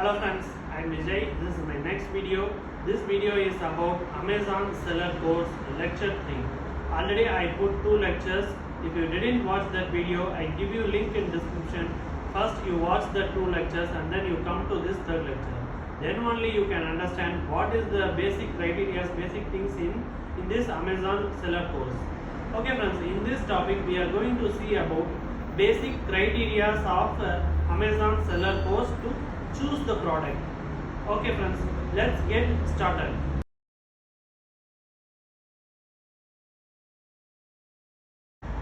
Hello friends, I am Vijay. This is my next video. This video is about Amazon Seller Course Lecture 3. Already I put 2 lectures. If you didn't watch that video, I give you link in description. First you watch the 2 lectures and then you come to this third lecture. Then only you can understand what is the basic criteria, basic things in this Amazon Seller Course. Okay friends, in this topic we are going to see about basic criteria of Amazon Seller Course to choose the product. Okay friends, let's get started.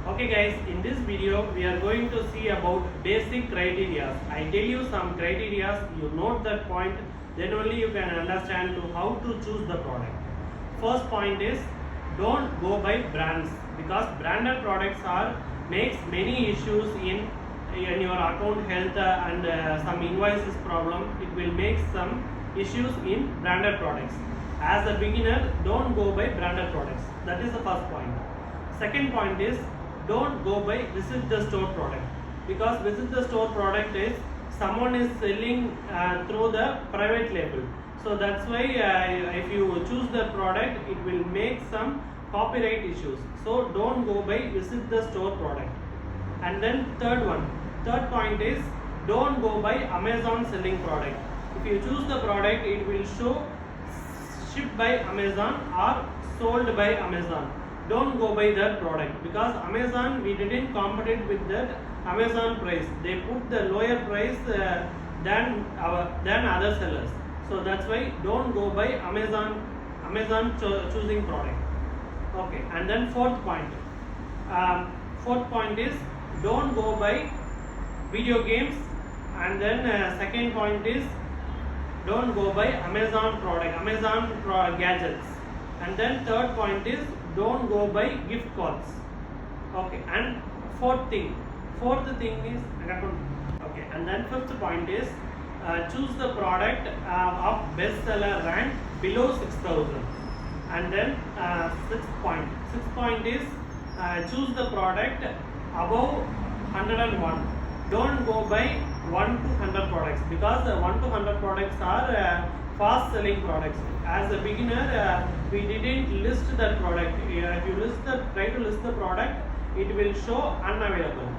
Okay guys, in this video we are going to see about basic criteria. I tell you some criteria, you note that point, then only you can understand to how to choose the product. First point is don't go by brands, because branded products makes many issues in your account health and some invoices problem. It will make some issues in branded products. As a beginner, don't go by branded products. That is the first point. Second point is don't go by visit the store product, because visit the store product is someone is selling through the private label. So that's why if you choose the product, it will make some copyright issues. So don't go by visit the store product. And then third point is don't go by Amazon selling product. If you choose the product, it will show shipped by Amazon or sold by Amazon. Don't go by that product, because Amazon, we didn't compete with that Amazon price. They put the lower price than other sellers. So that's why don't go by Amazon choosing product. Okay, and then fourth point is don't go by video games. And then second point is don't go by Amazon gadgets. And then third point is don't go by gift cards. Okay, and fourth thing is okay, and then fifth point is choose the product of bestseller rank below 6,000. And then sixth point is choose the product above 101. Don't go by 1 to 100 products, because 1 to 100 products are fast selling products. As a beginner, we didn't list that product. If you try to list the product, it will show unavailable.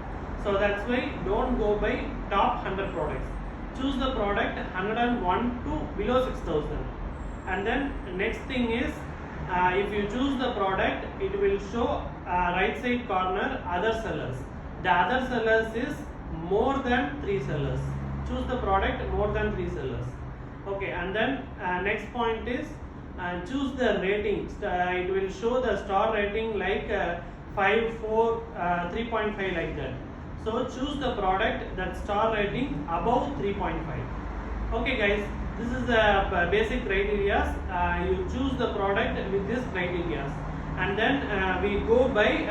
So that's why don't go by top 100 products. Choose the product 101 to below 6,000. And then next thing is if you choose the product, it will show right side corner other sellers. The other sellers is more than 3 sellers. Choose the product more than 3 sellers. Okay, and then next point is choose the rating. It will show the star rating like 5, 4, 3.5 like that. So choose the product that star rating above 3.5. Okay guys, this is the basic criteria. You choose the product with this criteria. And then we go by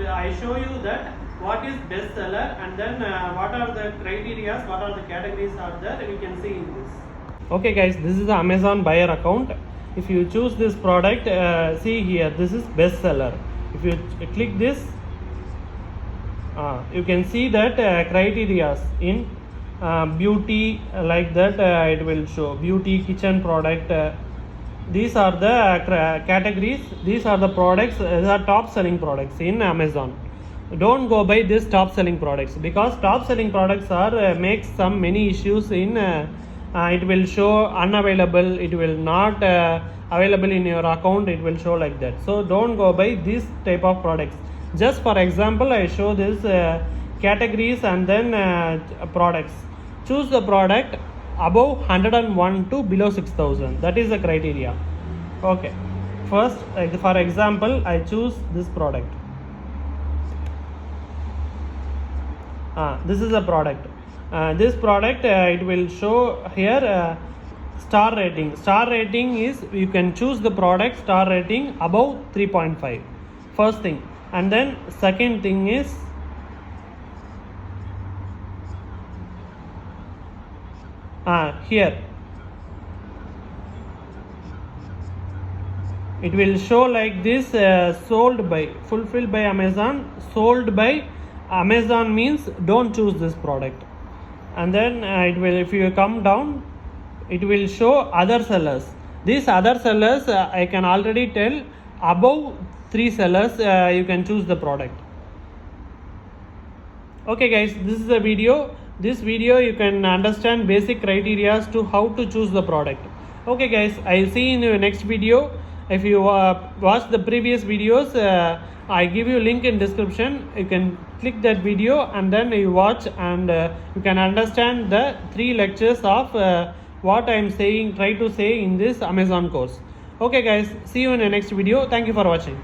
I show you that what is bestseller, and then what are the criteria, what are the categories are there, we can see in this. Okay guys, this is the Amazon buyer account. If you choose this product, see here, this is bestseller. If you click this, you can see that criteria in beauty, like that it will show beauty, kitchen product. These are the categories. These are the products, the top selling products in Amazon. Don't go by this top selling products, because top selling products are makes some many issues in it will show unavailable, it will not available in your account, it will show like that. So don't go by this type of products. Just for example, I show this categories and then products. Choose the product above 101 to below 6,000. That is the criteria. Okay, first for example, I choose this product. This is a product. This product it will show here star rating. Star rating is, you can choose the product star rating above 3.5. First thing. And then second thing is here it will show like this, sold by, fulfilled by Amazon, sold by Amazon means don't choose this product. and then it will, if you come down, it will show other sellers. These other sellers, I can already tell above 3 sellers you can choose the product. Okay guys, this is the video. This video you can understand basic criteria to how to choose the product. Okay guys, I'll see you in the next video. If you watch the previous videos, I give you link in description. You can click that video and then you watch, and you can understand the 3 lectures of what I am saying, try to say in this Amazon course. Okay guys, see you in the next video. Thank you for watching.